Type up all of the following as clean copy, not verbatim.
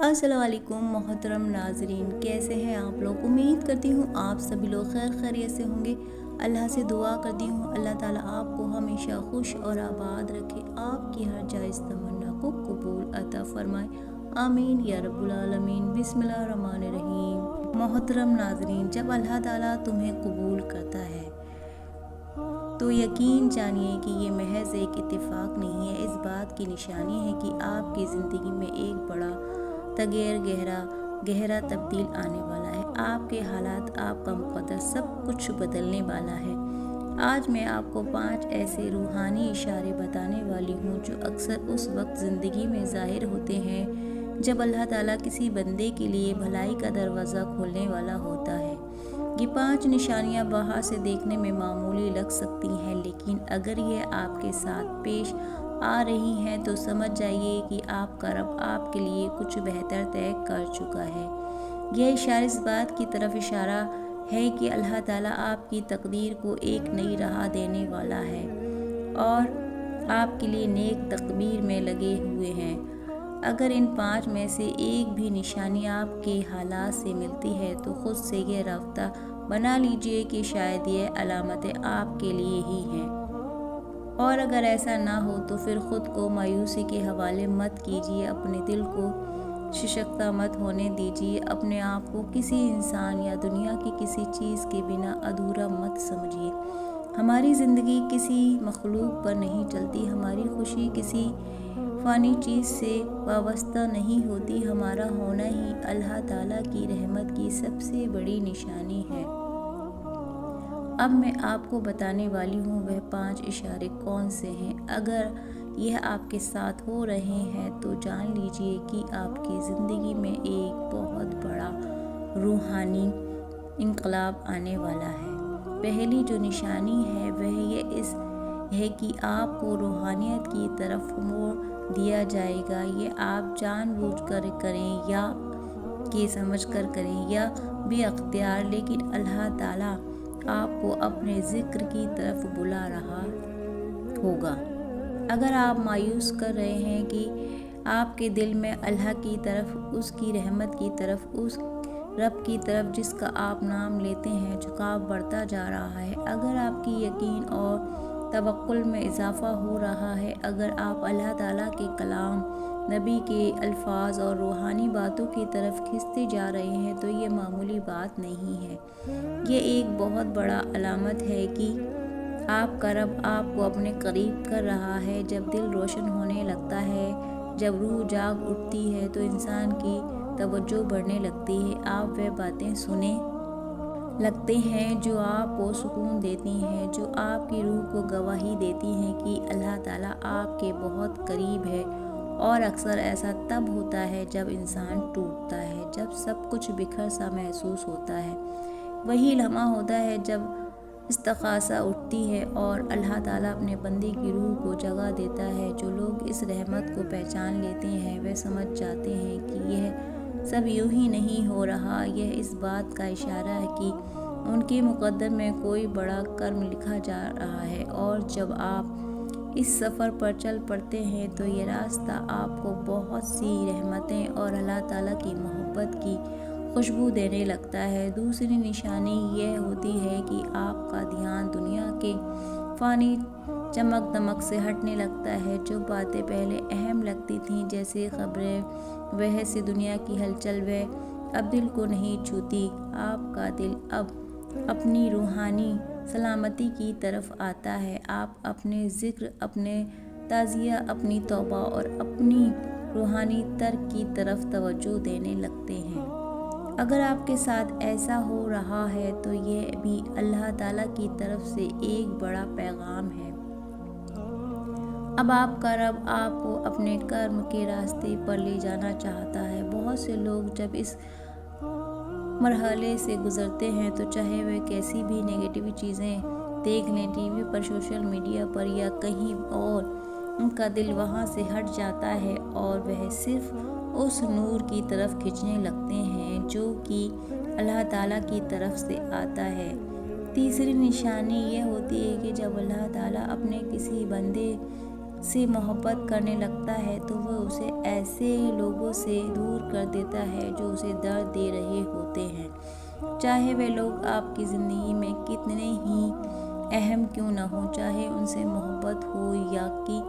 अस्सलाम वालेकुम मोहतरम नाजरीन, कैसे हैं आप लोग। उम्मीद करती हूँ आप सभी लोग खैर खैरियत से होंगे। अल्लाह से दुआ करती हूँ अल्लाह ताला आपको हमेशा खुश और आबाद रखे, आपकी हर जायज़ तमन्ना को कबूल अता फरमाए। आमीन या रब्बुल आलमीन। बिस्मिल्लाहिर्रहमानिर्रहीम। मोहतरम नाजरीन, जब अल्लाह ताला तुम्हें कबूल करता है तो यकीन जानिए कि ये महज एक इत्तेफाक नहीं है, इस बात की निशानी है कि आपकी ज़िंदगी में एक बड़ा तगैर गहरा तब्दील आने वाला है। आपके हालात, आपका मुक़द्दर, सब कुछ बदलने वाला है। आज मैं आपको 5 ऐसे रूहानी इशारे बताने वाली हूँ जो अक्सर उस वक्त ज़िंदगी में ज़ाहिर होते हैं जब अल्लाह ताला किसी बंदे के लिए भलाई का दरवाज़ा खोलने वाला होता है। ये 5 निशानियाँ बाहर से देखने में मामूली लग सकती हैं, लेकिन अगर ये आपके साथ पेश आ रही हैं तो समझ जाइए कि आपका रब आपके लिए कुछ बेहतर तय कर चुका है। यह इशारा इस बात की तरफ इशारा है कि अल्लाह ताला आपकी तकदीर को एक नई राह देने वाला है और आपके लिए नेक तकदीर में लगे हुए हैं। अगर इन 5 में से एक भी निशानी आपके हालात से मिलती है तो खुद से ये राब्ता बना लीजिए कि शायद ये अलामतें आपके लिए ही हैं, और अगर ऐसा ना हो तो फिर ख़ुद को मायूसी के हवाले मत कीजिए, अपने दिल को शिकस्त मत होने दीजिए, अपने आप को किसी इंसान या दुनिया की किसी चीज़ के बिना अधूरा मत समझिए। हमारी ज़िंदगी किसी मखलूक पर नहीं चलती, हमारी खुशी किसी फ़ानी चीज़ से वाबस्ता नहीं होती, हमारा होना ही अल्लाह ताला की रहमत की सबसे बड़ी निशानी है। अब मैं आपको बताने वाली हूँ वह 5 इशारे कौन से हैं। अगर यह आपके साथ हो रहे हैं तो जान लीजिए कि आपकी ज़िंदगी में एक बहुत बड़ा रूहानी इनकलाब आने वाला है। पहली जो निशानी है वह ये है कि आपको रूहानियत की तरफ मोड़ दिया जाएगा। ये आप जानबूझकर करें या कि समझ कर करें या बेअख्तियार, लेकिन अल्लाह ताला आपको अपने ज़िक्र की तरफ बुला रहा होगा। अगर आप मायूस कर रहे हैं कि आपके दिल में अल्लाह की तरफ, उसकी रहमत की तरफ, उस रब की तरफ जिसका आप नाम लेते हैं, झुकाव बढ़ता जा रहा है, अगर आपकी यकीन और तवक्कुल में इजाफ़ा हो रहा है, अगर आप अल्लाह ताला के कलाम, नबी के अल्फाज और रूहानी बातों की तरफ खिंचते जा रहे हैं तो ये मामूली बात नहीं है। ये एक बहुत बड़ा अलामत है कि आपका रब आपको अपने करीब कर रहा है। जब दिल रोशन होने लगता है, जब रूह जाग उठती है तो इंसान की तवज्जो बढ़ने लगती है। आप वह बातें सुने लगते हैं जो आपको सुकून देती हैं, जो आपकी रूह को गवाही देती हैं कि अल्लाह ताला आपके बहुत करीब है। और अक्सर ऐसा तब होता है जब इंसान टूटता है, जब सब कुछ बिखर सा महसूस होता है। वही लम्हा होता है जब इस्तिग़ासा उठती है और अल्लाह ताला अपने बंदे की रूह को जगह देता है। जो लोग इस रहमत को पहचान लेते हैं वे समझ जाते हैं कि यह सब यूं ही नहीं हो रहा, यह इस बात का इशारा है कि उनके मुक़द्दर में कोई बड़ा कर्म लिखा जा रहा है। और जब आप इस सफ़र पर चल पड़ते हैं तो ये रास्ता आपको बहुत सी रहमतें और अल्लाह ताला की मोहब्बत की खुशबू देने लगता है। दूसरी निशानी यह होती है कि आपका ध्यान दुनिया के फ़ानी चमक दमक से हटने लगता है। जो बातें पहले अहम लगती थीं, जैसे खबरें, वह से दुनिया की हलचल, वह अब दिल को नहीं छूती। आपका दिल अब अपनी रूहानी सलामती की तरफ आता है। आप अपने ज़िक्र, अपने ताज़िया, अपनी तौबा और अपनी रूहानी तर्क की तरफ तवज्जो देने लगते हैं। अगर आपके साथ ऐसा हो रहा है तो यह भी अल्लाह ताला की तरफ से एक बड़ा पैगाम है। अब आपका रब आपको अपने कर्म के रास्ते पर ले जाना चाहता है। बहुत से लोग जब इस मरहले से गुज़रते हैं तो चाहे वह कैसी भी नेगेटिव चीज़ें देख लें, टीवी पर, सोशल मीडिया पर या कहीं और, उनका दिल वहाँ से हट जाता है और वह सिर्फ़ उस नूर की तरफ खींचने लगते हैं जो कि अल्लाह ताला की तरफ से आता है। तीसरी निशानी यह होती है कि जब अल्लाह ताला अपने किसी बंदे से मोहब्बत करने लगता है तो वो उसे ऐसे लोगों से दूर कर देता है जो उसे दर्द दे रहे होते हैं, चाहे वे लोग आपकी ज़िंदगी में कितने ही अहम क्यों ना हो, चाहे उनसे मोहब्बत हो या कि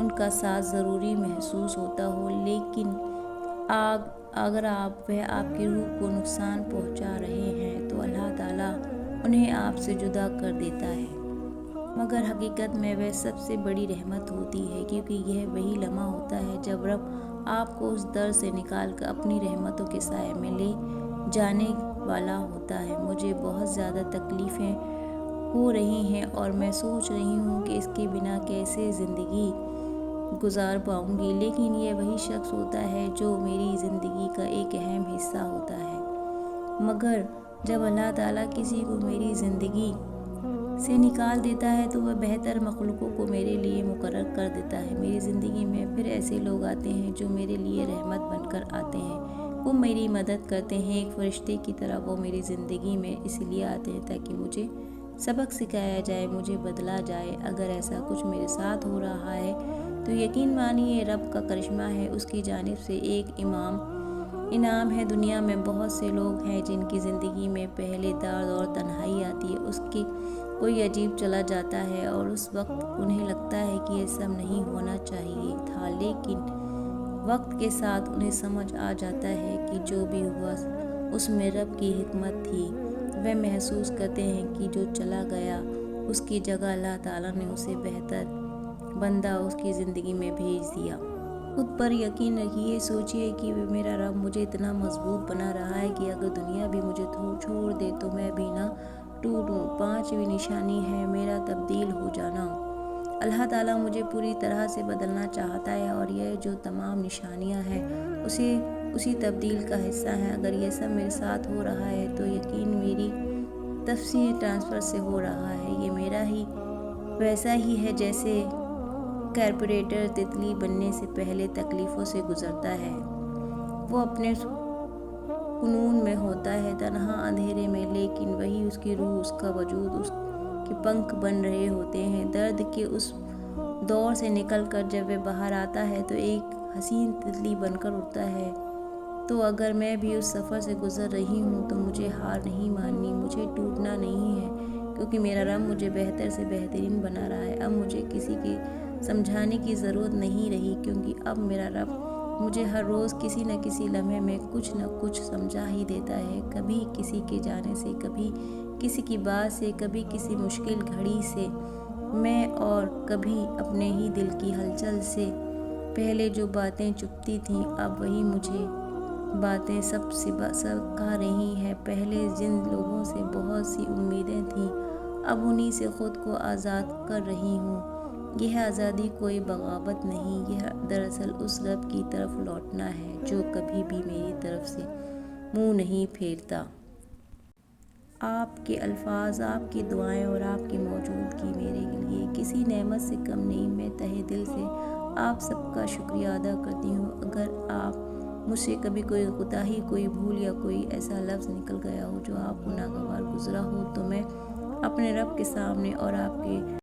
उनका साथ ज़रूरी महसूस होता हो। लेकिन अगर वह आपकी रूह को नुकसान पहुंचा रहे हैं तो अल्लाह ताला उन्हें आपसे जुदा कर देता है। मगर हकीकत में वह सबसे बड़ी रहमत होती है, क्योंकि यह वही लम्हा होता है जब रब आपको उस दर से निकाल कर अपनी रहमतों के साए में ले जाने वाला होता है। मुझे बहुत ज़्यादा तकलीफ़ें हो रही हैं और मैं सोच रही हूँ कि इसके बिना कैसे ज़िंदगी गुजार पाऊँगी, लेकिन यह वही शख्स होता है जो मेरी ज़िंदगी का एक अहम हिस्सा होता है। मगर जब अल्लाह ताला किसी को मेरी ज़िंदगी से निकाल देता है तो वह बेहतर मखलूकों को मेरे लिए मुकर्रर कर देता है। मेरी ज़िंदगी में फिर ऐसे लोग आते हैं जो मेरे लिए रहमत बनकर आते हैं। वो मेरी मदद करते हैं, एक फरिश्ते की तरह वो मेरी ज़िंदगी में इसलिए आते हैं ताकि मुझे सबक सिखाया जाए, मुझे बदला जाए। अगर ऐसा कुछ मेरे साथ हो रहा है तो यकीन मानिए रब का करिश्मा है, उसकी जानिब से एक इनाम है। दुनिया में बहुत से लोग हैं जिनकी ज़िंदगी में पहले दर्द और तन्हाई आती है, उसकी कोई अजीब चला जाता है और उस वक्त उन्हें लगता है कि ये सब नहीं होना चाहिए था, लेकिन वक्त के साथ उन्हें समझ आ जाता है कि जो भी हुआ उसमें रब की हिकमत थी। वह महसूस करते हैं कि जो चला गया उसकी जगह अल्लाह ताला ने उसे बेहतर बंदा उसकी ज़िंदगी में भेज दिया। खुद पर यकीन रखिए, सोचिए कि मेरा रब मुझे इतना मजबूत बना रहा है कि अगर दुनिया भी मुझे छोड़ दे तो मैं भी ना टूटूं। 5वीं निशानी है मेरा तब्दील हो जाना। अल्लाह ताला मुझे पूरी तरह से बदलना चाहता है और यह जो तमाम निशानियां हैं उसी तब्दील का हिस्सा है। अगर यह सब मेरे साथ हो रहा है तो यकीन मेरी तफसीर ट्रांसफ़र से हो रहा है। ये मेरा ही वैसा ही है जैसे कार्पोरेटर तितली बनने से पहले तकलीफ़ों से गुजरता है। वो अपने कुनून में होता है तन्हा अंधेरे में, लेकिन वही उसकी रूह, उसका वजूद, उसके पंख बन रहे होते हैं। दर्द के उस दौर से निकल कर जब वह बाहर आता है तो एक हसीन तितली बनकर उड़ता है। तो अगर मैं भी उस सफ़र से गुज़र रही हूँ तो मुझे हार नहीं माननी, मुझे टूटना नहीं है, क्योंकि मेरा रब मुझे बेहतर से बेहतरीन बना रहा है। अब मुझे किसी के समझाने की ज़रूरत नहीं रही, क्योंकि अब मेरा रब मुझे हर रोज़ किसी न किसी लम्हे में कुछ न कुछ समझा ही देता है। कभी किसी के जाने से, कभी किसी की बात से, कभी किसी मुश्किल घड़ी से मैं, और कभी अपने ही दिल की हलचल से। पहले जो बातें चुभती थीं अब वही मुझे बातें सब कह रही हैं। पहले जिन लोगों से बहुत सी उम्मीदें थीं अब उन्हीं से ख़ुद को आज़ाद कर रही हूँ। यह आज़ादी कोई बगावत नहीं, यह दरअसल उस रब की तरफ लौटना है जो कभी भी मेरी तरफ से मुंह नहीं फेरता। आपके अल्फाज, आपकी दुआएं और आपकी मौजूदगी मेरे लिए किसी नेमत से कम नहीं। मैं तहे दिल से आप सबका शुक्रिया अदा करती हूँ। अगर आप मुझसे कभी कोई कोताही, कोई भूल या कोई ऐसा लफ्ज़ निकल गया हो जो आपको नागवार गुजरा हो तो मैं अपने रब के सामने और आपके